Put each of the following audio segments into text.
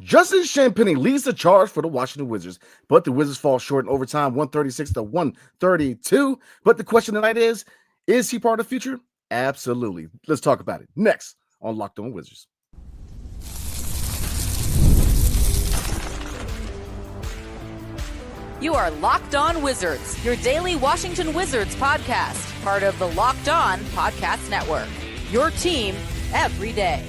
Justin Champagnie leads the charge for the Washington Wizards, but the Wizards fall short in overtime, 136 to 132. But the question tonight is he part of the future? Absolutely. Let's talk about it next on Locked On Wizards. You are Locked On Wizards, your daily Washington Wizards podcast, part of the Locked On Podcast Network. Your team every day.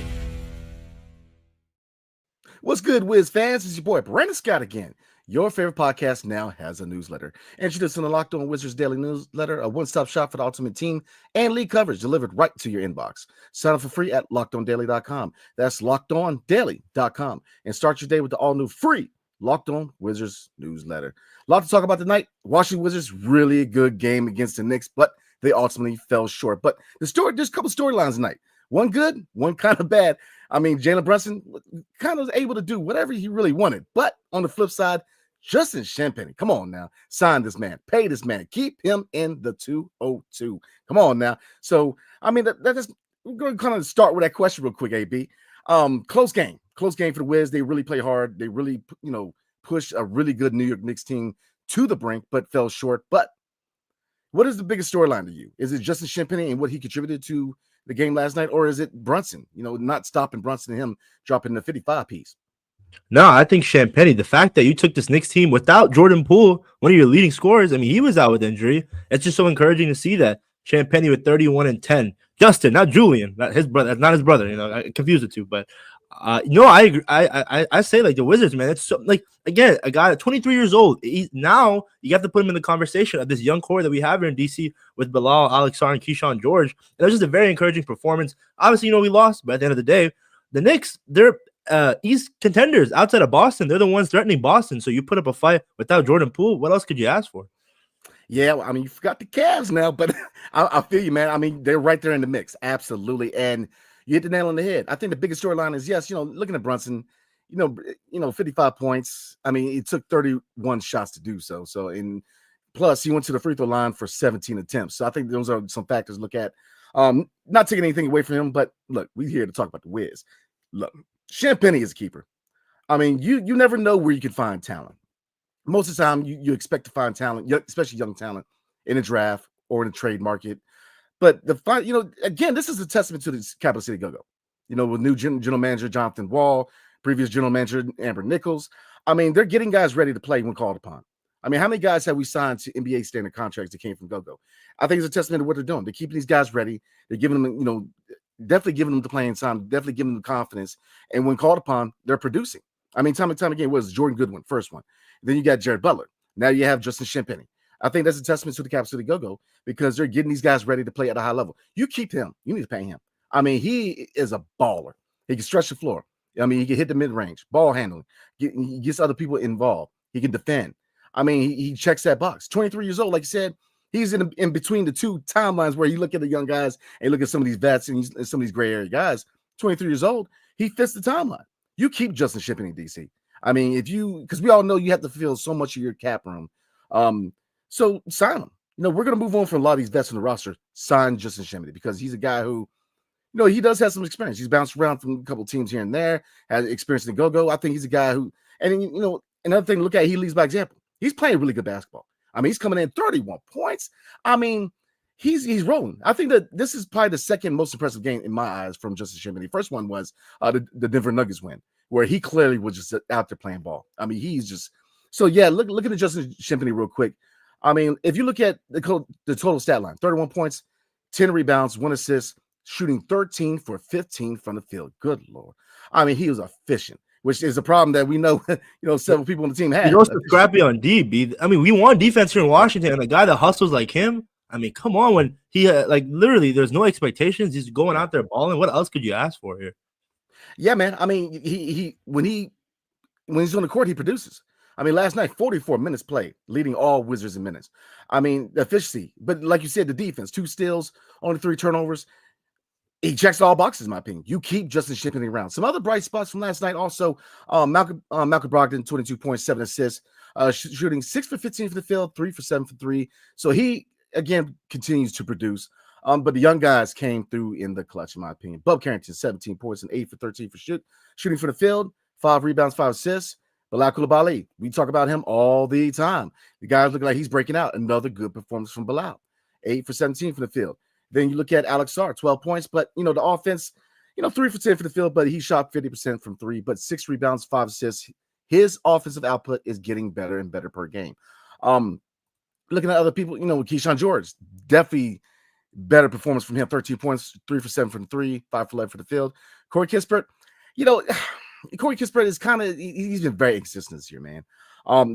What's good, Wiz fans? It's your boy, Brandon Scott again. Your favorite podcast now has a newsletter. Introduced in the Locked On Wizards Daily Newsletter, a one-stop shop for the ultimate team and league coverage delivered right to your inbox. Sign up for free at LockedOnDaily.com. That's LockedOnDaily.com. And start your day with the all-new free Locked On Wizards newsletter. A lot to talk about tonight. Washington Wizards, really a good game against the Knicks, but they ultimately fell short. But there's a couple storylines tonight. One good, one kind of bad. I mean, Jalen Brunson kind of was able to do whatever he really wanted. But on the flip side, Justin Champagnie, come on now. Sign this man. Pay this man. Keep him in the 202. Come on now. So, I mean, we're going to kind of start with that question real quick, AB. Close game. Close game for the Wiz. They really play hard. They really, push a really good New York Knicks team to the brink, but fell short. But what is the biggest storyline to you? Is it Justin Champagnie and what he contributed to the game last night, or is it Brunson? Not stopping Brunson and him dropping the 55 piece. No, I think Champagnie, the fact that you took this Knicks team without Jordan Poole, one of your leading scorers, I mean, he was out with injury. It's just so encouraging to see that. Champagnie with 31 and 10. Justin, not Julian, not his brother. That's not his brother. I confused the two, but no, I agree. I say like the Wizards, man. It's so, like, again, a guy at 23 years old. Now you have to put him in the conversation of this young core that we have here in DC with Bilal, Alex Sarr, and Keyshawn George. And it was just a very encouraging performance. Obviously, we lost, but at the end of the day, the Knicks, they're East contenders outside of Boston. They're the ones threatening Boston. So you put up a fight without Jordan Poole. What else could you ask for? Yeah, I mean, you forgot the Cavs now, but I feel you, man. I mean, they're right there in the mix. Absolutely. And you hit the nail on the head. I think the biggest storyline is, yes, looking at Brunson, 55 points. I mean, it took 31 shots to do so. So, plus he went to the free throw line for 17 attempts. So I think those are some factors to look at. Not taking anything away from him, but look, we're here to talk about the Wiz. Look, Champagnie is a keeper. I mean, you never know where you can find talent. Most of the time, you expect to find talent, especially young talent, in a draft or in a trade market. But again, this is a testament to the Capital City Go-Go. With new general manager Jonathan Wall, previous general manager Amber Nichols. I mean, they're getting guys ready to play when called upon. I mean, how many guys have we signed to NBA standard contracts that came from Go-Go? I think it's a testament to what they're doing. They're keeping these guys ready. They're giving them, definitely giving them the playing time, definitely giving them confidence. And when called upon, they're producing. I mean, time and time again, was Jordan Goodwin, first one. Then you got Jared Butler. Now you have Justin Champagnie. I think that's a testament to the Capital City Go-Go because they're getting these guys ready to play at a high level. You keep him. You need to pay him. I mean, he is a baller. He can stretch the floor. I mean, he can hit the mid-range, ball handling. He gets other people involved. He can defend. I mean, he checks that box. 23 years old, like you said, he's in between the two timelines where you look at the young guys and you look at some of these vets and some of these gray area guys. 23 years old, he fits the timeline. You keep Justin Champagnie, DC. I mean, because we all know you have to fill so much of your cap room. So sign him. We're going to move on from a lot of these vets on the roster. Sign Justin Champagnie because he's a guy who, he does have some experience. He's bounced around from a couple of teams here and there, has experience in Go-Go. I think he's a guy who, and another thing to look at, he leads by example. He's playing really good basketball. I mean, he's coming in 31 points. I mean, he's rolling. I think that this is probably the second most impressive game in my eyes from Justin Champagnie. First one was the Denver Nuggets win, where he clearly was just out there playing ball. I mean, he's just so yeah. Look at Justin Champagnie real quick. I mean, if you look at the total stat line, 31 points, 10 rebounds, 1 assist, shooting 13 for 15 from the field. Good Lord. I mean, he was efficient, which is a problem that we know, several people on the team have. He's also scrappy on D, B. I mean, we want defense here in Washington, and a guy that hustles like him, I mean, come on, when he literally there's no expectations. He's going out there balling. What else could you ask for here? Yeah, man. I mean, he when he's on the court, he produces. I mean, last night, 44 minutes played, leading all Wizards in minutes. I mean, the efficiency. But like you said, the defense, 2 steals, only 3 turnovers. He checks all boxes, in my opinion. You keep Justin Champagnie around. Some other bright spots from last night also, Malcolm Brogdon, 22.7 assists, shooting 6 for 15 for the field, 3 for 7 for 3. So he, again, continues to produce. But the young guys came through in the clutch, in my opinion. Bub Carrington, 17 points and 8 for 13 for shooting for the field, 5 rebounds, 5 assists. Bilal Coulibaly, we talk about him all the time. The guy's looking like he's breaking out. Another good performance from Bilal. 8 for 17 from the field. Then you look at Alex Sarr, 12 points. But, the offense, 3 for 10 for the field, but he shot 50% from 3. But 6 rebounds, 5 assists. His offensive output is getting better and better per game. Looking at other people, Keyshawn George, definitely better performance from him. 13 points, 3 for 7 from 3, 5 for 11 for the field. Corey Kispert, Corey Kispert is he's been very inconsistent this year, man.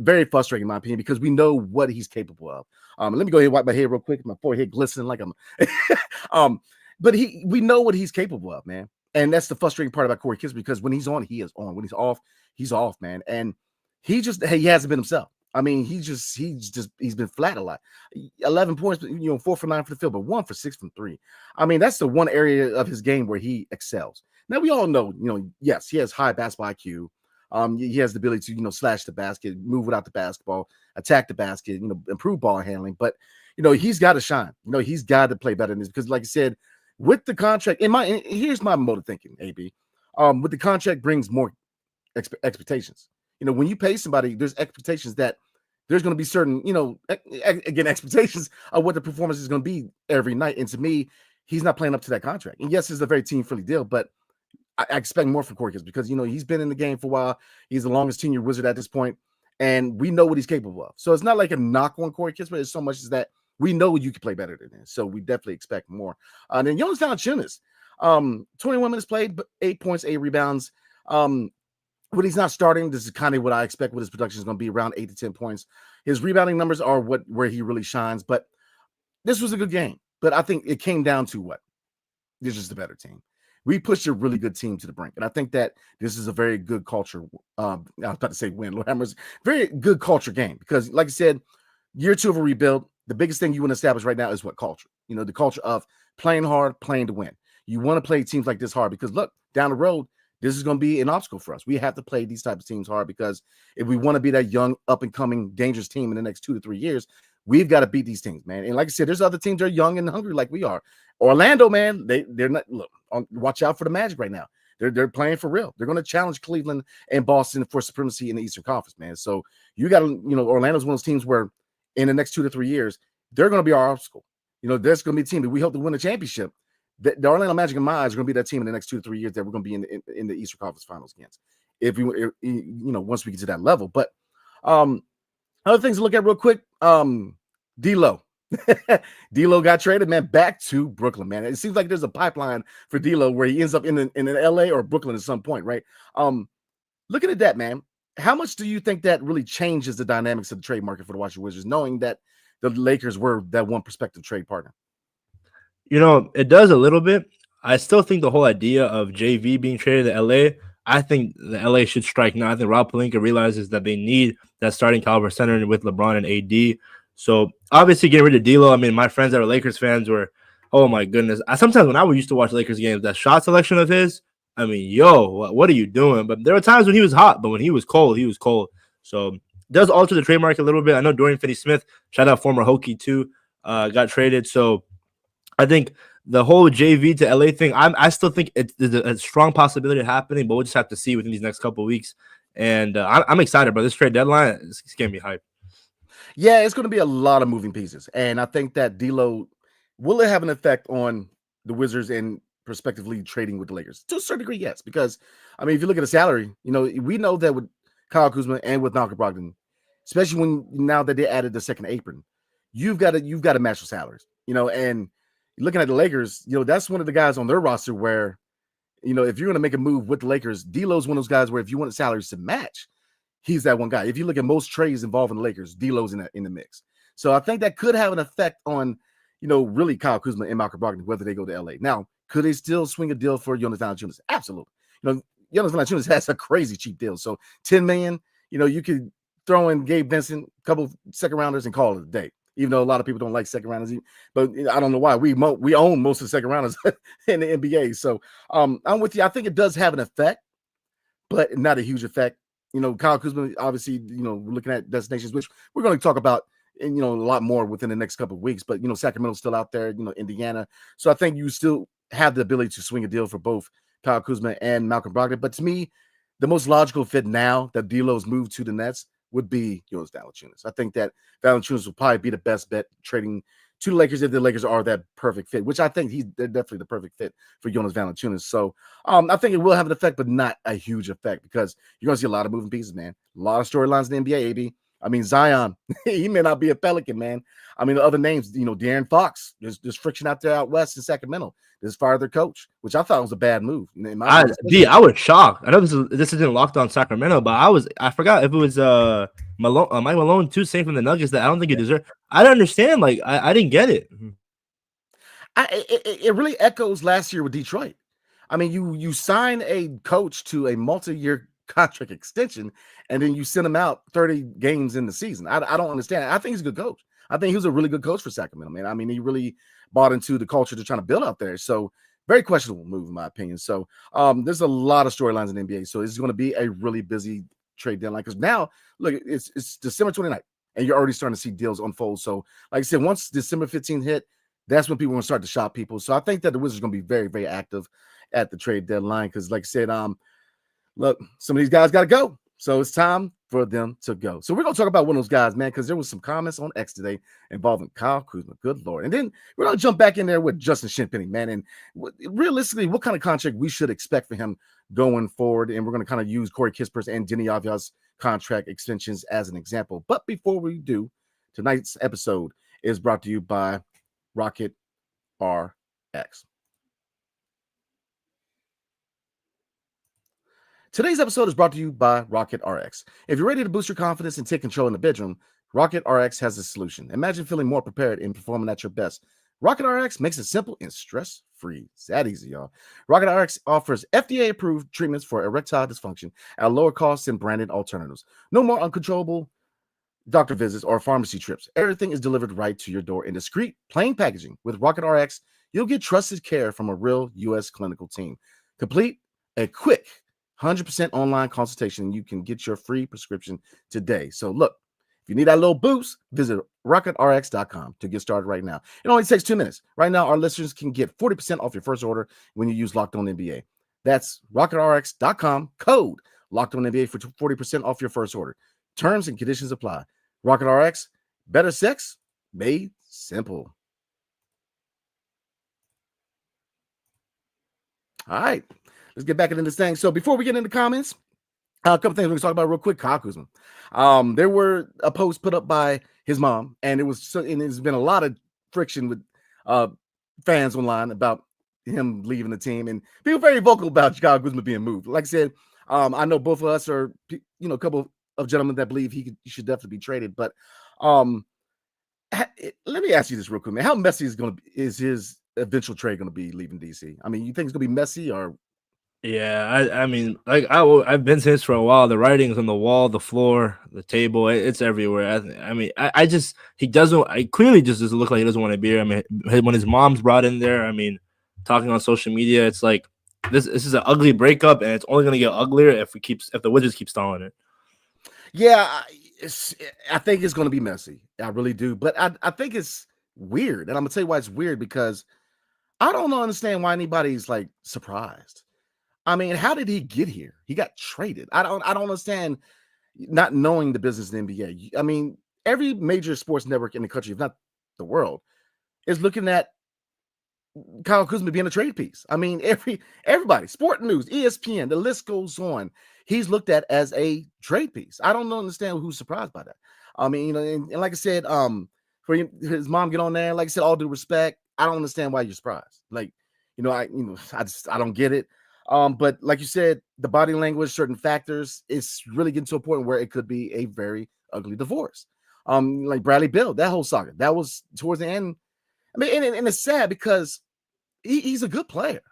Very frustrating in my opinion because we know what he's capable of. Let me go ahead and wipe my head real quick. My forehead glistening like I'm. But we know what he's capable of, man. And that's the frustrating part about Corey Kispert because when he's on, he is on. When he's off, man. And he hasn't been himself. I mean, he's been flat a lot. 11 points, 4 for 9 for the field, but 1 for 6 from 3. I mean, that's the one area of his game where he excels. Now we all know, yes, he has high basketball IQ. He has the ability to, slash the basket, move without the basketball, attack the basket, improve ball handling. But, he's got to shine. He's got to play better than this because, like I said, with the contract, here's my mode of thinking, AB. With the contract brings more expectations. When you pay somebody, there's expectations that there's going to be certain, again, expectations of what the performance is going to be every night. And to me, he's not playing up to that contract. And yes, it's a very team-friendly deal, but I expect more from Corey Kispert because, he's been in the game for a while. He's the longest tenure Wizard at this point, and we know what he's capable of. So it's not like a knock on Corey Kispert. It's so much as that we know you can play better than this. So we definitely expect more. And then Jonas Valanciunas, 21 minutes played, but 8 points, 8 rebounds. When he's not starting, this is kind of what I expect what his production is going to be, around 8 to 10 points. His rebounding numbers are where he really shines. But this was a good game. But I think it came down to what? This is the better team. We pushed a really good team to the brink. And I think that this is a very good culture. I was about to say win. Lord Hammers, very good culture game. Because, like I said, year 2 of a rebuild, the biggest thing you want to establish right now is what culture? The culture of playing hard, playing to win. You want to play teams like this hard because, look, down the road, this is going to be an obstacle for us. We have to play these types of teams hard because if we want to be that young, up-and-coming, dangerous team in the next 2 to 3 years, we've got to beat these teams, man. And like I said, there's other teams that are young and hungry like we are. Orlando, man, they're not. Look, watch out for the Magic right now. They're playing for real. They're going to challenge Cleveland and Boston for supremacy in the Eastern Conference, man. So you got to, Orlando's one of those teams where in the next 2 to 3 years, they're going to be our obstacle. There's going to be a team that we hope to win a championship. The Orlando Magic in my eyes are going to be that team in the next 2 to 3 years that we're going to be in the Eastern Conference Finals against. If once we get to that level. But other things to look at real quick. D'Lo. D'Lo got traded, man, back to Brooklyn, man. It seems like there's a pipeline for D'Lo where he ends up in LA or Brooklyn at some point, right? Looking at that, man, how much do you think that really changes the dynamics of the trade market for the Washington Wizards, knowing that the Lakers were that one prospective trade partner? It does a little bit. I still think the whole idea of JV being traded to LA, I think the LA should strike now. I think Rob Pelinka realizes that they need that starting caliber center with LeBron and AD. So obviously getting rid of D'Lo, I mean, my friends that are Lakers fans were, oh my goodness. Sometimes when I used to watch Lakers games, that shot selection of his, I mean, what are you doing? But there were times when he was hot, but when he was cold, he was cold. So it does alter the trade market a little bit. I know Dorian Finney-Smith, shout out former Hokie too, got traded. So I think the whole JV to LA thing, I still think there's a strong possibility of happening, but we'll just have to see within these next couple of weeks. And I'm excited about this trade deadline. It's going to be hype. Yeah, it's going to be a lot of moving pieces. And I think that D'Lo, will it have an effect on the Wizards and prospectively trading with the Lakers? To a certain degree, yes. Because, I mean, if you look at the salary, we know that with Kyle Kuzma and with Malcolm Brogdon, especially now that they added the second apron, you've got to match the salaries, and looking at the Lakers, that's one of the guys on their roster where, if you're going to make a move with the Lakers, D'Lo's one of those guys where if you want the salaries to match, he's that one guy. If you look at most trades involving the Lakers, D'Lo's in the mix. So I think that could have an effect on, really Kyle Kuzma and Malcolm Brogdon, whether they go to LA. Now, could they still swing a deal for Jonas Valanciunas? Absolutely. Jonas Valanciunas has a crazy cheap deal. So $10 million, you could throw in Gabe Vincent, a couple second rounders, and call it a day. Even though a lot of people don't like second rounders, but I don't know why. We own most of the second rounders in the NBA. So I'm with you. I think it does have an effect, but not a huge effect. Kyle Kuzma, obviously, we're looking at destinations, which we're going to talk about, a lot more within the next couple of weeks. But, Sacramento's still out there, Indiana. So I think you still have the ability to swing a deal for both Kyle Kuzma and Malcolm Brogdon. But to me, the most logical fit now that D'Lo's moved to the Nets would be Jonas Valanciunas. I think that Valanciunas will probably be the best bet trading to the Lakers if the Lakers are that perfect fit, which I think they're definitely the perfect fit for Jonas Valanciunas. So I think it will have an effect, but not a huge effect because you're going to see a lot of moving pieces, man. A lot of storylines in the NBA, AB. I mean, Zion, he may not be a Pelican, man. I mean, the other names, De'Aaron Fox, there's friction out there out west in Sacramento. Just fired their coach, which I thought was a bad move. I was shocked. I know this isn't locked on Sacramento, but I forgot if it was Mike Malone too, saying from the Nuggets that I don't think he deserved. I don't understand. Like I didn't get it. It really echoes last year with Detroit. I mean, you sign a coach to a multi-year contract extension, and then you send him out 30 games in the season. I don't understand. I think he's a good coach. I think he was a really good coach for Sacramento, man. I mean, he really bought into the culture they're trying to build out there. So very questionable move, in my opinion. So there's a lot of storylines in the NBA. So it's going to be a really busy trade deadline because now, look, it's December 29th, and you're already starting to see deals unfold. So, like I said, once December 15th hit, that's when people are going to start to shop people. So I think that the Wizards are going to be very, very active at the trade deadline because, like I said, look, some of these guys got to go. So it's time for them to go. So we're going to talk about one of those guys, man, because there was some comments on X today involving Kyle Kuzma. Good Lord. And then we're going to jump back in there with Justin Champagnie, man. And realistically, what kind of contract we should expect for him going forward. And we're going to kind of use Corey Kisper's and Denny Avdia's contract extensions as an example. But before we do, tonight's episode is brought to you by Rocket RX. Today's episode is brought to you by Rocket RX. If you're ready to boost your confidence and take control in the bedroom, Rocket RX has a solution. Imagine feeling more prepared and performing at your best. Rocket RX makes it simple and stress-free. It's that easy, y'all. Rocket RX offers FDA-approved treatments for erectile dysfunction at lower costs than branded alternatives. No more uncontrollable doctor visits or pharmacy trips. Everything is delivered right to your door in discreet, plain packaging. With Rocket RX, you'll get trusted care from a real U.S. clinical team. Complete a quick 100% online consultation, and you can get your free prescription today. So look, if you need that little boost, visit rocketrx.com to get started right now. It only takes 2 minutes. Right now, our listeners can get 40% off your first order when you use Locked On NBA. That's rocketrx.com, code Locked On NBA for 40% off your first order. Terms and conditions apply. Rocket RX, better sex made simple. All right. Let's get back into this thing. So before we get into comments, a couple things we're going to talk about real quick. Kyle Kuzma. There were a post put up by his mom, and there's been a lot of friction with fans online about him leaving the team, and people very vocal about Kyle Kuzma being moved. Like I said, I know both of us are, a couple of gentlemen that believe he should definitely be traded. But let me ask you this real quick, man. How messy is his eventual trade going to be leaving DC? I mean, you think it's going to be messy or? Yeah, I mean, like I've been saying this for a while. The writing's on the wall, the floor, the table, it's everywhere. He clearly just doesn't look like he doesn't want to be here. I mean, when his mom's brought in there, I mean, talking on social media, it's like this is an ugly breakup, and it's only going to get uglier if the Wizards keep stalling it. Yeah, I think it's going to be messy. I really do, but I think it's weird, and I'm gonna tell you why it's weird because I don't understand why anybody's like surprised. I mean, how did he get here? He got traded. I don't understand not knowing the business in the NBA. I mean, every major sports network in the country, if not the world, is looking at Kyle Kuzma being a trade piece. I mean, everybody, Sport News, ESPN, the list goes on. He's looked at as a trade piece. I don't understand who's surprised by that. I mean, and like I said, for his mom get on there, like I said, all due respect, I don't understand why you're surprised. Like, I don't get it. But like you said, the body language, certain factors, it's really getting to a point where it could be a very ugly divorce. Like Bradley Beal, that whole saga, that was towards the end. I mean, and it's sad because he's a good player.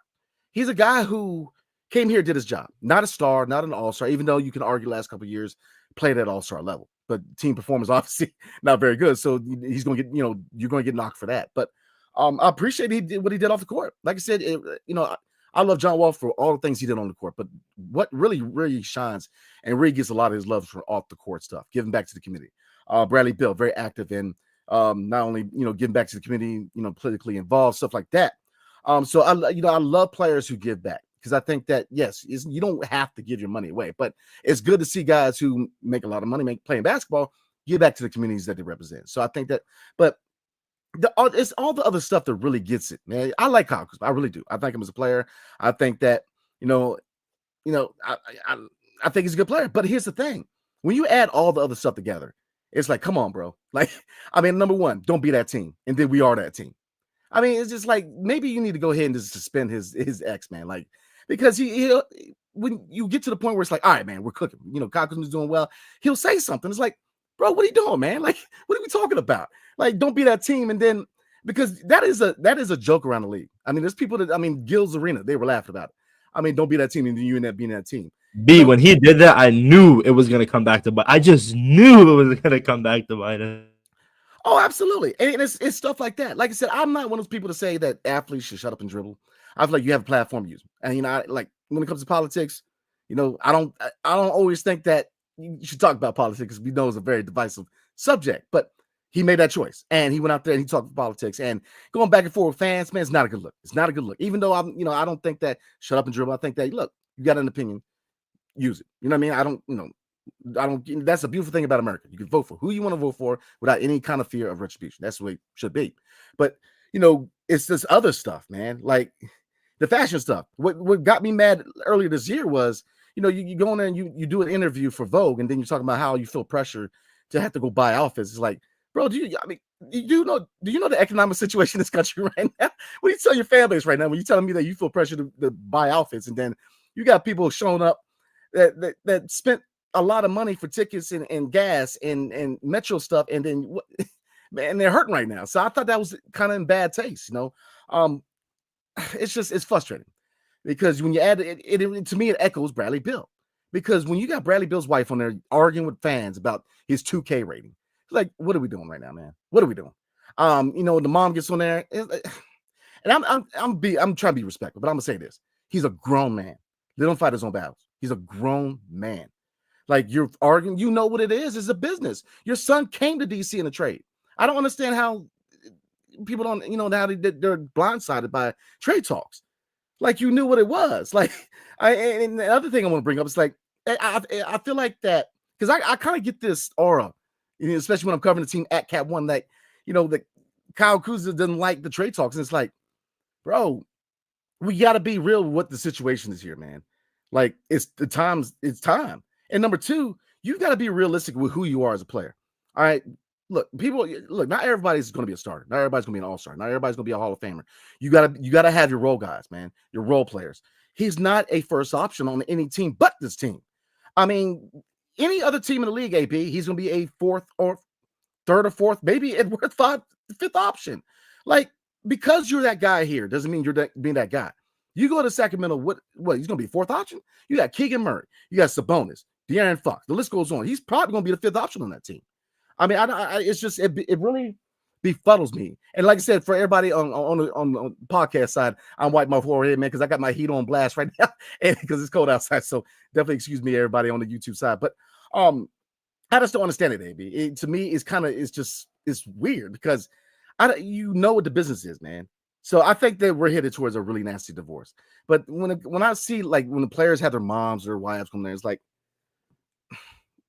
He's a guy who came here, did his job. Not a star, not an all-star, even though you can argue last couple of years played at all-star level. But team performance obviously not very good. So he's going to get, you're going to get knocked for that. But I appreciate what he did off the court. Like I said, I love John Wall for all the things he did on the court, but what really, really shines and really gets a lot of his love for off the court stuff, giving back to the community. Bradley Beal, very active in not only, giving back to the community, politically involved, stuff like that. So I love players who give back because I think that, yes, you don't have to give your money away, but it's good to see guys who make a lot of money playing basketball give back to the communities that they represent. So I think that, but it's all the other stuff that really gets it, man. I like Kyle Kuzma. I really do. I think him as a player. I think that, I think he's a good player. But here's the thing. When you add all the other stuff together, it's like, come on, bro. Like, I mean, number one, don't be that team. And then we are that team. I mean, it's just like, maybe you need to go ahead and just suspend his ex, man. Like, because he when you get to the point where it's like, all right, man, we're cooking. Kyle Kuzma's doing well. He'll say something. It's like, bro, what are you doing, man? Like, what are we talking about? Like, don't be that team. And then, because that is a joke around the league. I mean, there's people Gil's Arena, they were laughing about it. I mean, don't be that team, and then you end up being that team. When he did that, I knew it was going to come back to bite. I just knew it was going to come back to bite. Oh, absolutely. And it's stuff like that. Like I said, I'm not one of those people to say that athletes should shut up and dribble. I feel like you have a platform to use. And, like when it comes to politics, I don't always think that you should talk about politics, because we know it's a very divisive subject. But he made that choice, and he went out there and he talked politics, and going back and forth with fans, man, it's not a good look. It's not a good look. Even though I don't think that shut up and dribble. I think that, look, you got an opinion, use it. You know what I mean? I don't. That's a beautiful thing about America. You can vote for who you want to vote for without any kind of fear of retribution. That's the way it should be. But it's this other stuff, man. Like the fashion stuff. What got me mad earlier this year was, you go in there and you do an interview for Vogue, and then you're talking about how you feel pressure to have to go buy outfits. It's like, bro, do you know the economic situation in this country right now? What do you tell your fan base right now when you're telling me that you feel pressure to buy outfits, and then you got people showing up that spent a lot of money for tickets and gas and metro stuff, and then man, they're hurting right now. So I thought that was kind of in bad taste, It's frustrating, because when you add it to me, it echoes Bradley Beal, because when you got Bradley Beal's wife on there arguing with fans about his 2K rating, it's like, what are we doing right now, man? What are we doing? The mom gets on there, and I'm trying to be respectful, but I'm gonna say this: he's a grown man. Let him fight his own battles. He's a grown man. Like, you're arguing, what it is. It's a business. Your son came to DC in a trade. I don't understand how people don't, how they're blindsided by trade talks. Like, you knew what it was. Like, and the other thing I want to bring up is, like, I feel like that, because I kind of get this aura, especially when I'm covering the team at Cat One, that, that Kyle Kuzma doesn't like the trade talks. And it's like, bro, we got to be real with what the situation is here, man. Like, it's time. And number two, you've got to be realistic with who you are as a player. All right. Look, not everybody's going to be a starter. Not everybody's going to be an all-star. Not everybody's going to be a Hall of Famer. You gotta have your role guys, man. Your role players. He's not a first option on any team but this team. I mean, any other team in the league, AB, he's going to be a fourth or third or fourth, maybe at worth fifth option. Like, because you're that guy here doesn't mean you're being that guy. You go to Sacramento, what he's going to be fourth option? You got Keegan Murray. You got Sabonis, De'Aaron Fox. The list goes on. He's probably going to be the fifth option on that team. I mean, it's just, it really befuddles me. And like I said, for everybody on the podcast side, I'm wiping my forehead, man, because I got my heat on blast right now, and because it's cold outside. So definitely excuse me, everybody on the YouTube side. But I just don't understand it, AB. To me, it's weird, because what the business is, man. So I think that we're headed towards a really nasty divorce. But when I see, like, when the players have their moms or wives come there, it's like,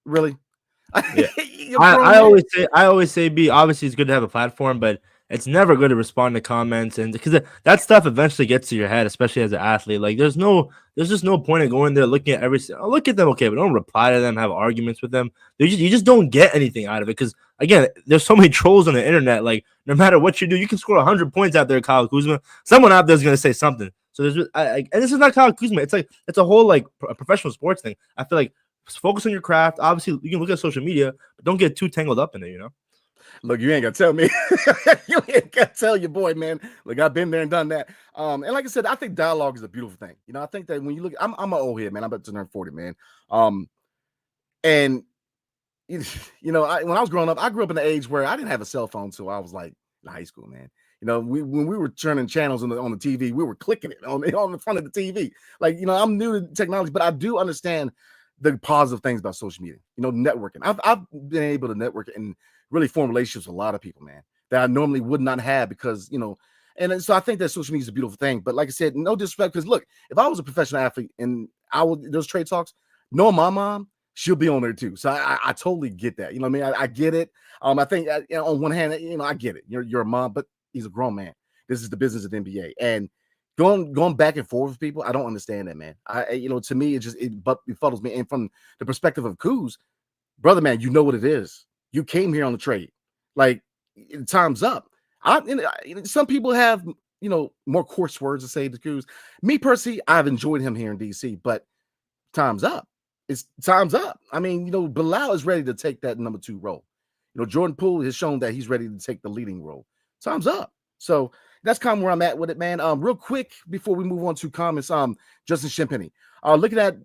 really? Yeah. I always say, B, obviously it's good to have a platform, but it's never good to respond to comments, and because that stuff eventually gets to your head, especially as an athlete. Like, there's just no point in going there looking at look at them, okay, but don't reply to them, have arguments with them. You just don't get anything out of it, because again, there's so many trolls on the internet. Like, no matter what you do, you can score 100 points out there, Kyle Kuzma. Someone out there is gonna say something. So and this is not Kyle Kuzma. It's like, it's a whole, like, a professional sports thing. I feel like, focus on your craft. Obviously, you can look at social media, but don't get too tangled up in it, Look, you ain't got to tell me. You ain't got to tell your boy, man. Look, I've been there and done that. And like I said, I think dialogue is a beautiful thing. I think that when you look, I'm an old head, man. I'm about to turn 40, man. And, when I was growing up, I grew up in the age where I didn't have a cell phone until I was, like, in high school, man. When we were turning channels on the TV, we were clicking it on the front of the TV. Like, I'm new to technology, but I do understand the positive things about social media, networking. I've been able to network and really form relationships with a lot of people, man, that I normally would not have, because, And so I think that social media is a beautiful thing. But like I said, no disrespect, because look, if I was a professional athlete and those trade talks, knowing my mom, she'll be on there too. So I totally get that. You know what I mean? I get it. I think on one hand, I get it. You're a mom, but he's a grown man. This is the business of the NBA. And going back and forth with people, I don't understand that, man. To me, it befuddles me. And from the perspective of Kuz, brother, man, you know what it is. You came here on the trade. Like, time's up. Some people have, more coarse words to say to Kuz. Me personally, I've enjoyed him here in DC, but time's up. It's time's up. I mean, Bilal is ready to take that number 2 role. Jordan Poole has shown that he's ready to take the leading role. Time's up. So that's kind of where I'm at with it, man. Real quick before we move on to comments, Justin Champagnie. Looking at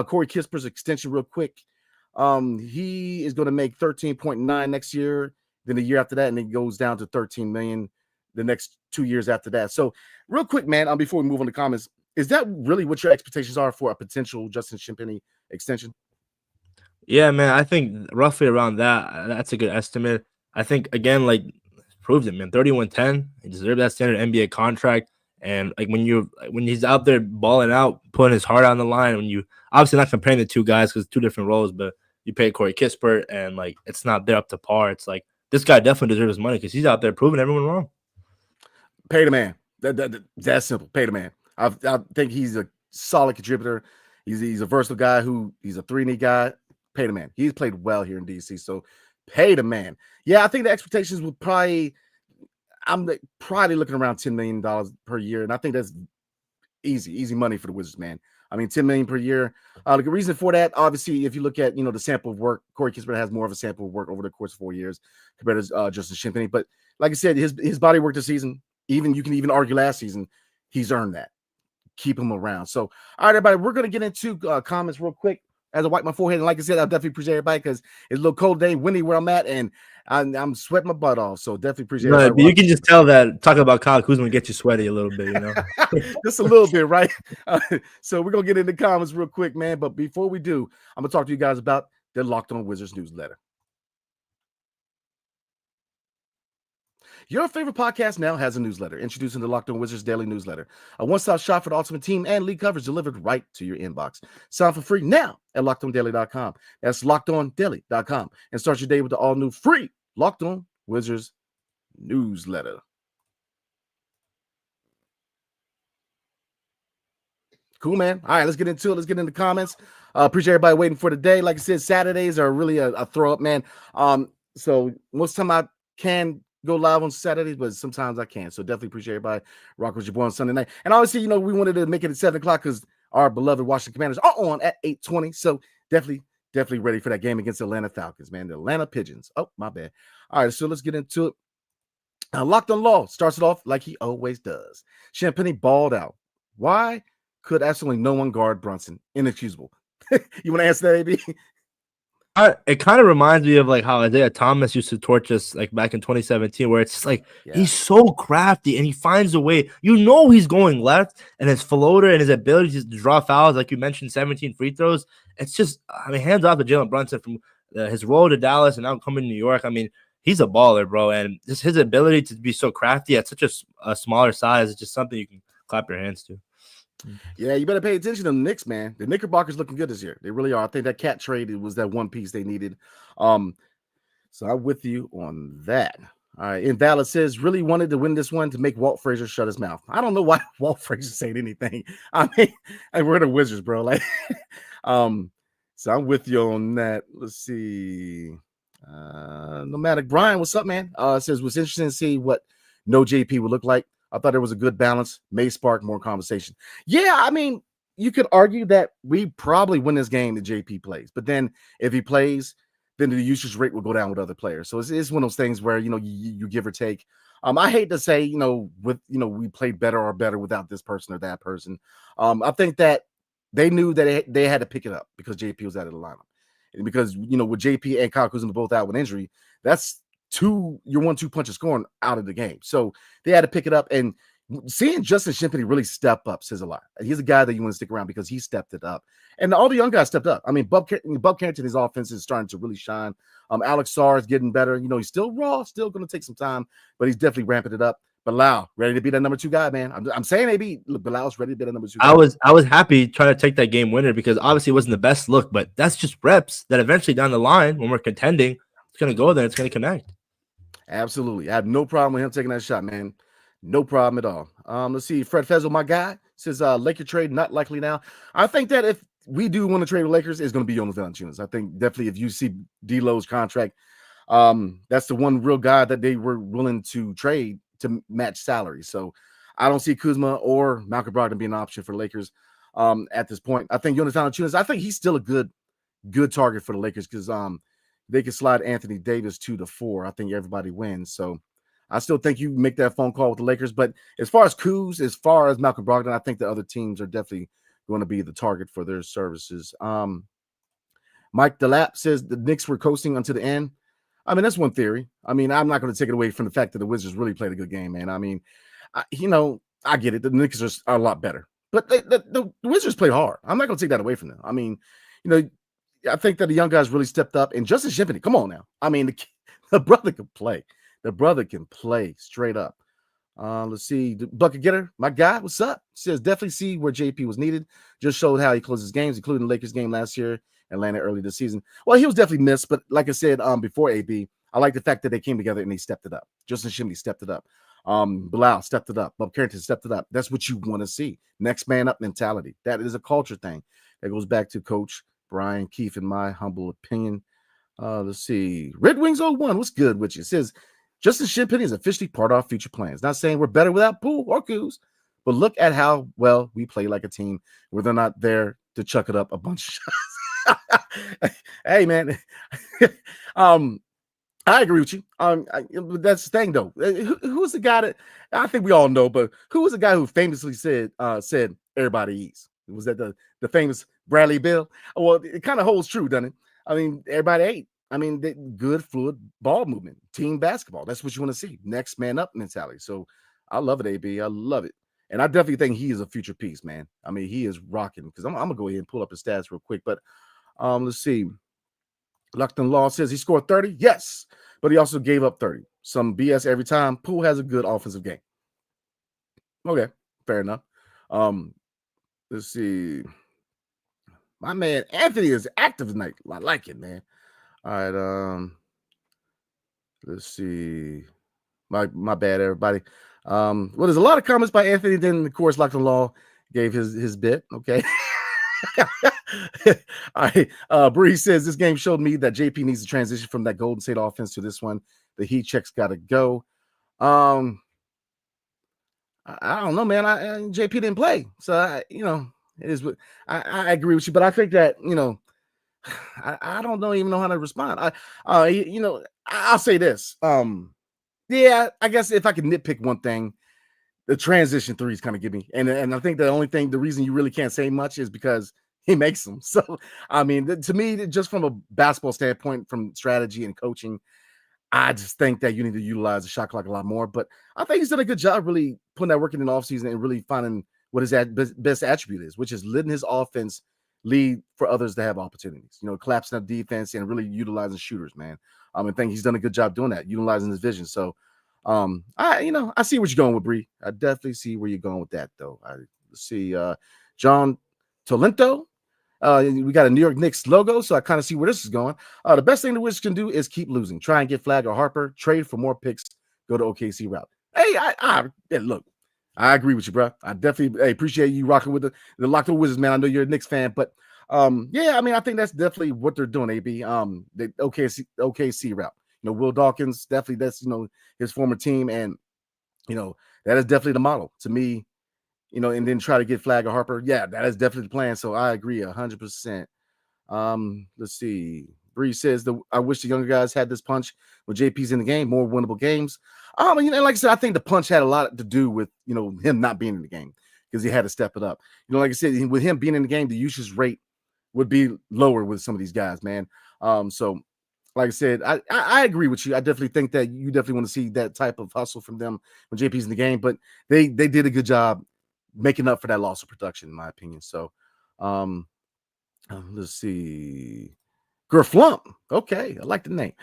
Corey Kisper's extension real quick. He is going to make 13.9 next year. Then the year after that, and it goes down to 13 million the next 2 years after that. So real quick, man, before we move on to comments, is that really what your expectations are for a potential Justin Champagnie extension? Yeah, man, I think roughly around that. That's a good estimate. I think, again, like, proved it, man. 31-10. He deserved that standard NBA contract. And like when he's out there balling out, putting his heart on the line, when you obviously not comparing the two guys because 2 different roles, but you pay Corey Kispert and like it's not there up to par. It's like this guy definitely deserves his money because he's out there proving everyone wrong. Pay the man. That's simple. Pay the man. I think he's a solid contributor. He's a versatile guy he's a 3-and-D guy. Pay the man. He's played well here in DC, so pay the man. Yeah, I think the expectations would I'm probably looking around $10 million per year, and I think that's easy money for the Wizards, man. I mean, $10 million per year. The reason for that, obviously, if you look at the sample of work, Corey Kispert has more of a sample of work over the course of 4 years compared to Justin Champagnie. But like I said, his body work this season, you can even argue last season, he's earned that. Keep him around. So, all right, everybody, we're gonna get into comments real quick as I wipe my forehead. And like I said, I definitely appreciate everybody because it's a little cold day, windy where I'm at, and I'm sweating my butt off. So definitely appreciate it. But you can just tell that talking about Kyle Kuzma gets you sweaty a little bit, just a little bit, right? So we're gonna get into comments real quick, man. But before we do, I'm gonna talk to you guys about the Locked On Wizards newsletter. Your favorite podcast now has a newsletter. Introducing the Locked On Wizards Daily Newsletter, a one-stop shop for the ultimate team and league coverage delivered right to your inbox. Sign for free now at LockedOnDaily.com. That's LockedOnDaily.com. And start your day with the all-new free Locked On Wizards newsletter. Cool, man. All right, let's get into it. Let's get into comments. Appreciate everybody waiting for the day. Like I said, Saturdays are really a throw-up, man. So most of the time I can go live on Saturdays, but sometimes I can't. So definitely appreciate everybody rocking with your boy on Sunday night. And obviously, we wanted to make it at 7 o'clock because our beloved Washington Commanders are on at 8:20. So definitely ready for that game against the Atlanta Falcons, man. The Atlanta Pigeons. Oh, my bad. All right, so let's get into it. Locked On Law starts it off like he always does. Champagnie balled out. Why could absolutely no one guard Brunson? Inexcusable. You want to answer that, AB? It kind of reminds me of like how Isaiah Thomas used to torch us like back in 2017, where it's just like he's so crafty and he finds a way. He's going left, and his floater and his ability to draw fouls, like you mentioned, 17 free throws. It's just, hands off to Jalen Brunson from his role to Dallas and now coming to New York. He's a baller, bro, and just his ability to be so crafty at such a smaller size is just something you can clap your hands to. Yeah, you better pay attention to the Knicks, man. The Knickerbockers looking good this year. They really are. I think that cat trade was that one piece they needed. So I'm with you on that. All right. Invalid says really wanted to win this one to make Walt Frazier shut his mouth. I don't know why Walt Frazier said anything. We're the Wizards, bro. So I'm with you on that. Let's see. Nomadic Brian, what's up, man? Says was interesting to see what no JP would look like. I thought there was a good balance. May spark more conversation. Yeah, you could argue that we probably win this game if JP plays. But then if he plays, then the usage rate will go down with other players. So it's one of those things where, you give or take. I hate to say, we played better or better without this person or that person. I think that they knew that they had to pick it up because JP was out of the lineup. And because, with JP and Kyle Kuzma both out with injury, that's your 1-2 punch is scoring out of the game. So they had to pick it up, and seeing Justin Champagnie really step up says a lot. He's a guy that you want to stick around because he stepped it up, and all the young guys stepped up. Bub Carrington, his offense is starting to really shine. Alex Sarr is getting better. He's still raw, still going to take some time, but he's definitely ramping it up. Bilal, ready to be that number 2 guy, man. I'm saying AB, look, Bilal's ready to be that number 2 guy. I was happy trying to take that game winner because obviously it wasn't the best look, but that's just reps that eventually down the line when we're contending, it's gonna go there, it's gonna connect. Absolutely. I have no problem with him taking that shot, man. No problem at all. Let's see. Fred Fezzle, my guy, says Laker trade not likely now. I think that if we do want to trade with Lakers, it's going to be Jonas Valanciunas. I think definitely if you see D'Lo's contract, that's the one real guy that they were willing to trade to match salary. So I don't see Kuzma or Malcolm Brogdon being an option for Lakers at this point. I think Jonas Valanciunas, I think he's still a good target for the Lakers because they can slide Anthony Davis to the 4. I think everybody wins. So I still think you make that phone call with the Lakers. But as far as Kuz, as far as Malcolm Brogdon, I think the other teams are definitely going to be the target for their services. Mike Delap says the Knicks were coasting until the end. I mean, that's one theory. I mean, I'm not going to take it away from the fact that the Wizards really played a good game, man. I mean, I get it. The Knicks are a lot better. But the Wizards played hard. I'm not going to take that away from them. I mean, I think that the young guys really stepped up. And Justin Champagnie, come on now. I mean, the brother can play. The brother can play straight up. Let's see. The bucket getter, my guy, what's up? Says definitely see where JP was needed. Just showed how he closes games, including the Lakers game last year, Atlanta early this season. Well, he was definitely missed, but like I said before AB, I like the fact that they came together and they stepped it up. Justin Champagnie stepped it up. Bilal stepped it up. Bob Carrington stepped it up. That's what you want to see. Next man up mentality. That is a culture thing. That goes back to Coach Brian Keefe, in my humble opinion. Let's see. Red Wings 01, what's good with you? It says Justin Champagnie is officially part of our future plans. Not saying we're better without Poole or Kuz, but look at how well we play like a team where they're not there to chuck it up a bunch of shots. Hey, man. I agree with you. That's the thing, though. Who was the guy that I think we all know, but who was the guy who famously said everybody eats? Was that the famous Bradley Bill? Well, it kind of holds true, doesn't it? I mean, everybody ate. I mean, good, fluid ball movement, team basketball. That's what you want to see. Next man up mentality. So I love it, AB. I love it. And I definitely think he is a future piece, man. I mean, he is rocking because I'm going to go ahead and pull up his stats real quick. But let's see. Luckton Law says he scored 30. Yes, but he also gave up 30. Some BS every time. Poole has a good offensive game. Okay, fair enough. Let's see. My man Anthony is active tonight. I like it, man. All right. Let's see. My bad, everybody. Well, there's a lot of comments by Anthony. Then, of course, Lockton Law gave his bit. Okay. All right. Bree says this game showed me that JP needs to transition from that Golden State offense to this one. The heat checks got to go. I don't know, man. JP didn't play, so it is. I agree with you, but I think that I don't even know how to respond. I'll say this. Yeah, I guess if I could nitpick one thing, the transition threes kind of give me, and I think the reason you really can't say much is because he makes them. So I mean, to me, just from a basketball standpoint, from strategy and coaching, I just think that you need to utilize the shot clock a lot more. But I think he's done a good job really putting that work in the offseason and really finding what his best attribute is, which is letting his offense lead for others to have opportunities. Collapsing up defense and really utilizing shooters, man. I think he's done a good job doing that, utilizing his vision. So, I see what you're going with, Bree. I definitely see where you're going with that, though. I see John Tolento. We got a New York Knicks logo, so I kind of see where this is going. The best thing the Wizards can do is keep losing. Try and get Flag or Harper. Trade for more picks. Go to OKC route. Hey, look, I agree with you, bro. I definitely appreciate you rocking with the Locked On Wizards, man. I know you're a Knicks fan, but yeah, I mean, I think that's definitely what they're doing, AB. The OKC route. Will Dawkins, definitely that's his former team, and that is definitely the model to me. And then try to get Flag or Harper. Yeah, that is definitely the plan. So I agree 100%. Let's see. Bree says I wish the younger guys had this punch when JP's in the game, more winnable games. And like I said, I think the punch had a lot to do with him not being in the game because he had to step it up. Like I said, with him being in the game, the usage rate would be lower with some of these guys, man. So like I said, I agree with you. I definitely think that you definitely want to see that type of hustle from them when JP's in the game, but they did a good job making up for that loss of production, in my opinion. So, let's see. Gerflump. Okay, I like the name.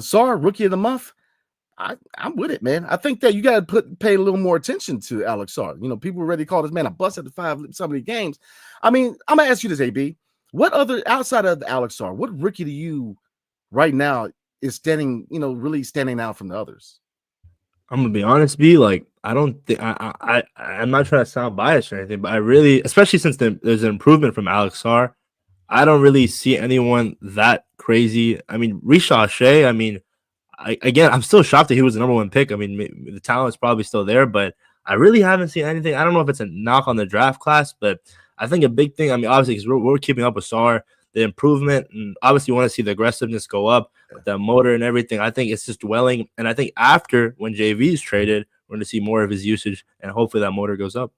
Sar, Rookie of the Month. I'm with it, man. I think that you got to pay a little more attention to Alex Sarr. People already called this man a bust after 5 so many games. I mean, I'm gonna ask you this, AB. What other outside of Alex Sarr, what rookie to you right now is standing, really standing out from the others? I'm gonna be honest, B. Like, I don't think I'm not trying to sound biased or anything, but I really, especially since there's an improvement from Alex Sarr, I don't really see anyone that crazy. I mean, Rishaw Shea. I mean, I'm still shocked that he was the number one pick. I mean, the talent's probably still there, but I really haven't seen anything. I don't know if it's a knock on the draft class, but I think a big thing. I mean, obviously, because we're keeping up with Sarr, the improvement, and obviously, you want to see the aggressiveness go up, the motor and everything. I think it's just dwelling, and I think after when JV is traded, we're going to see more of his usage, and hopefully that motor goes up.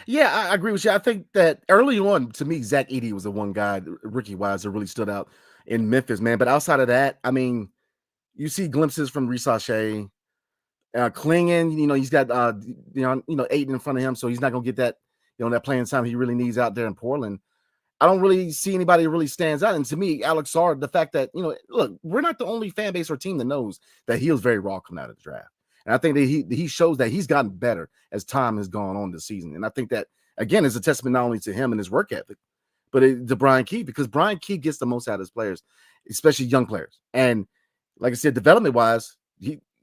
Yeah, I agree with you. I think that early on, to me, Zach Edey was the one guy, rookie-wise, that really stood out in Memphis, man. But outside of that, I mean, you see glimpses from Rishaw Shea, Klingon. He's got Aiden in front of him, so he's not gonna get that that playing time he really needs out there in Portland. I don't really see anybody that really stands out. And to me, Alex Sarr, the fact that look, we're not the only fan base or team that knows that he was very raw coming out of the draft. And I think that he shows that he's gotten better as time has gone on this season. And I think that again is a testament not only to him and his work ethic, but to Brian Keefe, because Brian Keefe gets the most out of his players, especially young players. And like I said, development-wise,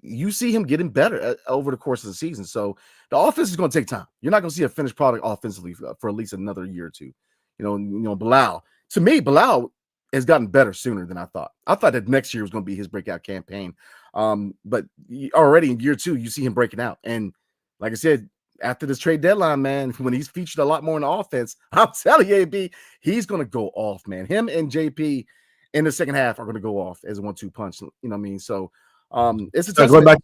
you see him getting better over the course of the season. So the offense is going to take time. You're not going to see a finished product offensively for at least another year or two. Bilal. To me, Bilal has gotten better sooner than I thought. I thought that next year was going to be his breakout campaign. But already in year 2, you see him breaking out. And like I said, after this trade deadline, man, when he's featured a lot more in the offense, I'm telling you, AB, he's going to go off, man. Him and JP in the second half are going to go off as a 1-2 punch. You know what I mean? So it's a going back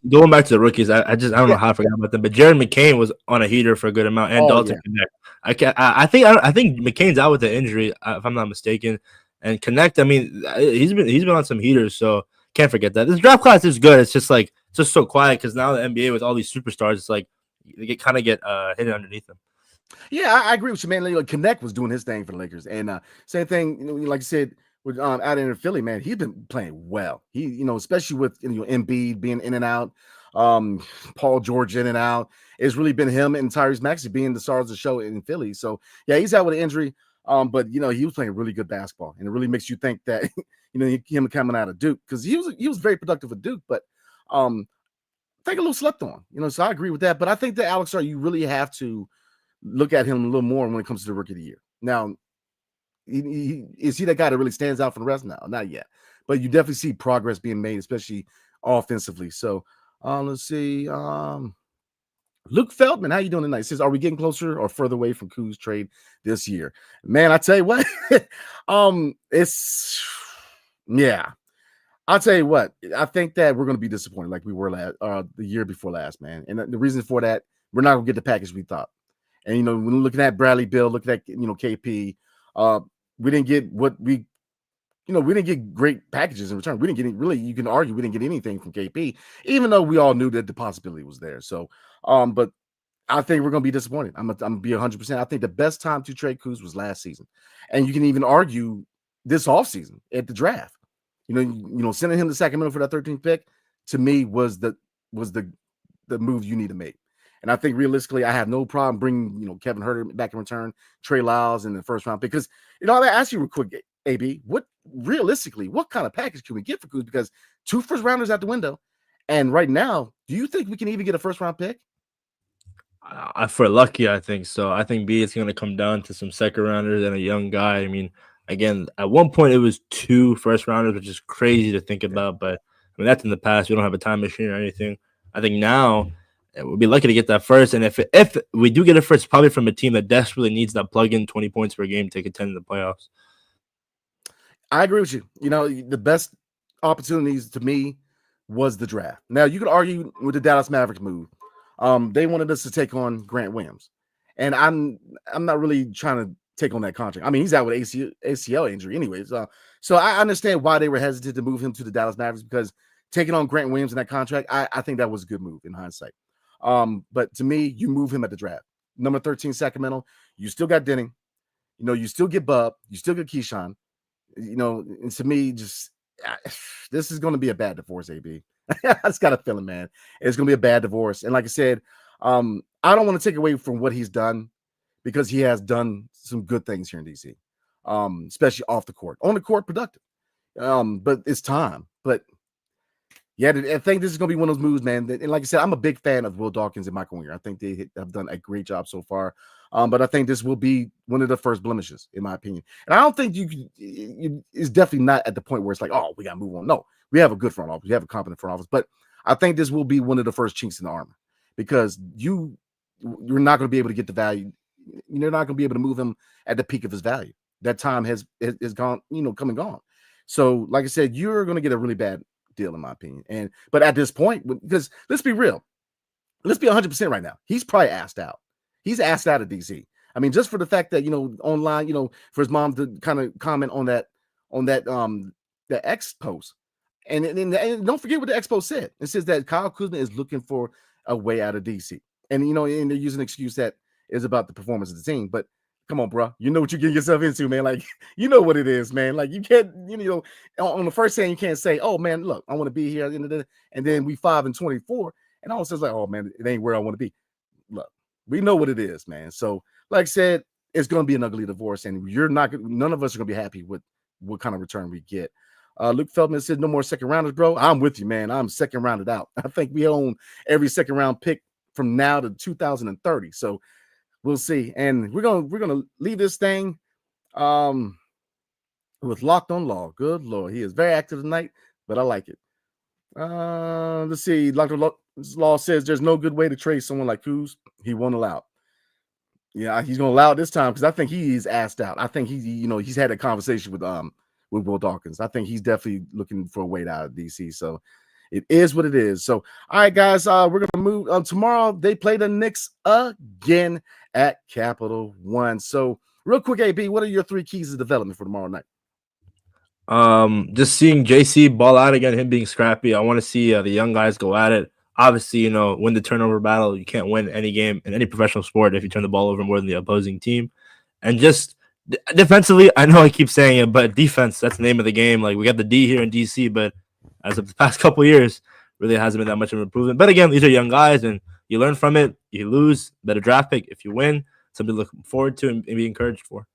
to the rookies. I don't know how I forgot about them, but Jared McCain was on a heater for a good amount, and Dalton Connect. I think McCain's out with the injury, if I'm not mistaken. And Connect, I mean, he's been on some heaters, so can't forget that. This draft class is good. It's just like so quiet because now the NBA with all these superstars, it's like they get hidden underneath them. Yeah, I agree with you, man. Connect was doing his thing for the Lakers, and same thing. Like I said, with out in Philly, man, he's been playing well. He, especially with Embiid being in and out, Paul George in and out. It's really been him and Tyrese Maxey being the stars of the show in Philly. So yeah, he's out with an injury. But he was playing really good basketball, and it really makes you think that him coming out of Duke, because he was very productive with Duke, but I think a little slept on. So I agree with that. But I think that Alex Sarr, you really have to look at him a little more when it comes to the Rookie of the Year. Now, is he that guy that really stands out from the rest? No, not yet. But you definitely see progress being made, especially offensively. So let's see. Luke Feldman, how you doing tonight? Says, are we getting closer or further away from Kuz trade this year? Man, I tell you what, I'll tell you what, I think that we're going to be disappointed like we were the year before last, man. And the reason for that, we're not going to get the package we thought. And, when looking at Bradley Beal, looking at, KP, we didn't get what we didn't get great packages in return. We didn't get really, you can argue we didn't get anything from KP, even though we all knew that the possibility was there. So, but I think we're going to be disappointed. I'm going to be 100%. I think the best time to trade Kuz was last season. And you can even argue this offseason at the draft. Sending him to Sacramento for that 13th pick, to me, was the move you need to make. And I think realistically, I have no problem bringing, Kevin Huerter back in return, Trey Lyles in the first round pick. Because, I ask you real quick, AB, what kind of package can we get for Kuz? Because 2 first rounders out the window. And right now, do you think we can even get a first round pick? For lucky, I think so. I think it's going to come down to some second rounders and a young guy. I mean, again, at one point it was 2 first rounders, which is crazy to think about. But I mean, that's in the past. We don't have a time machine or anything. I think now we'll be lucky to get that first. And if we do get it first, probably from a team that desperately needs that plug-in 20 points per game to contend in the playoffs. I agree with you. The best opportunities to me was the draft. Now, you could argue with the Dallas Mavericks move. They wanted us to take on Grant Williams. And I'm not really trying to take on that contract. I mean, he's out with ACL injury anyways. So I understand why they were hesitant to move him to the Dallas Mavericks, because taking on Grant Williams in that contract, I think that was a good move in hindsight. But to me, you move him at the draft. Number 13, Sacramento, you still got Denning. You still get Bub. You still get Keyshawn. And to me, just this is going to be a bad divorce, AB. I just got a feeling, man. It's going to be a bad divorce. And like I said, I don't want to take away from what he's done because he has done some good things here in DC, especially off the court. On the court, productive. But it's time. But yeah, I think this is going to be one of those moves, man. And like I said, I'm a big fan of Will Dawkins and Michael Winger. I think they have done a great job so far. But I think this will be one of the first blemishes, in my opinion. And I don't think it's definitely not at the point where it's like, oh, we got to move on. No, we have a good front office. We have a competent front office. But I think this will be one of the first chinks in the armor because you're not going to be able to get the value. You're not going to be able to move him at the peak of his value. That time has gone, come and gone. So, like I said, you're going to get a really bad deal, in my opinion. But at this point, because let's be real, let's be 100% right now. He's probably asked out. He's asked out of DC. I mean, just for the fact that online, for his mom to kind of comment on that the X post, and don't forget what the X post said. It says that Kyle Kuzma is looking for a way out of DC, and and they're using an excuse that is about the performance of the team, but. Come on, bro. You know what you're getting yourself into, man. Like, you know what it is, man. Like, you can't, on the first hand, you can't say, oh, man, look, I want to be here at the end of the day. And then we 5-24. And all of a sudden, like, oh, man, it ain't where I want to be. Look, we know what it is, man. So, like I said, it's going to be an ugly divorce. And none of us are going to be happy with what kind of return we get. Luke Feldman said, no more second rounders, bro. I'm with you, man. I'm second rounded out. I think we own every second round pick from now to 2030. So, we'll see. And we're gonna leave this thing with Locked on Law. Good Lord. He is very active tonight, but I like it. Let's see. Locked on Law says there's no good way to trade someone like Kuz. He won't allow it. Yeah, he's gonna allow it this time because I think he's asked out. I think he's had a conversation with Will Dawkins. I think he's definitely looking for a way out of DC. So it is what it is. So, all right, guys, we're going to move. Tomorrow, they play the Knicks again at Capital One. So, real quick, AB, what are your 3 keys of development for tomorrow night? Just seeing JC ball out again, him being scrappy. I want to see the young guys go at it. Obviously, win the turnover battle. You can't win any game in any professional sport if you turn the ball over more than the opposing team. And just defensively, I know I keep saying it, but defense, that's the name of the game. Like, we got the D here in DC, but as of the past couple of years, really hasn't been that much of an improvement. But again, these are young guys, and you learn from it. You lose, better draft pick. If you win, something to look forward to and be encouraged for.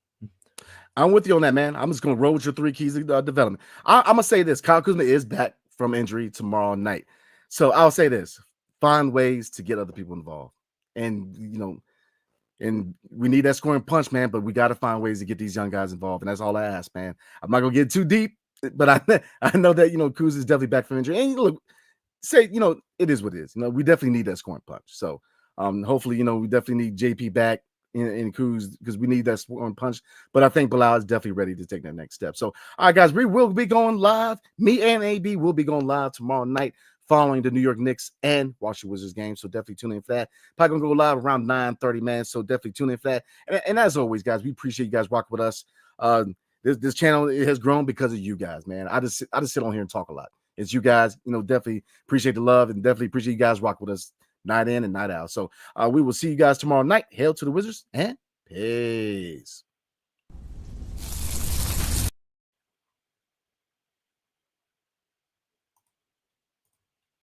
I'm with you on that, man. I'm just going to roll with your 3 keys of development. I'm going to say this. Kyle Kuzma is back from injury tomorrow night. So I'll say this. Find ways to get other people involved. And, and we need that scoring punch, man, but we got to find ways to get these young guys involved. And that's all I ask, man. I'm not going to get too deep. But I know that Kuz is definitely back from injury, and look, it is what it is. We definitely need that scoring punch. So hopefully we definitely need JP back in Kuz because we need that scoring punch. But I think Bilal is definitely ready to take that next step. So all right, guys, we will be going live. Me and AB will be going live tomorrow night following the New York Knicks and Washington Wizards game. So definitely tune in for that. Probably gonna go live around 9:30, man. So definitely tune in for that. And as always, guys, we appreciate you guys rocking with us. This channel has grown because of you guys, man. I just sit on here and talk a lot. It's you guys, definitely appreciate the love and definitely appreciate you guys rock with us night in and night out. So we will see you guys tomorrow night. Hail to the Wizards and peace.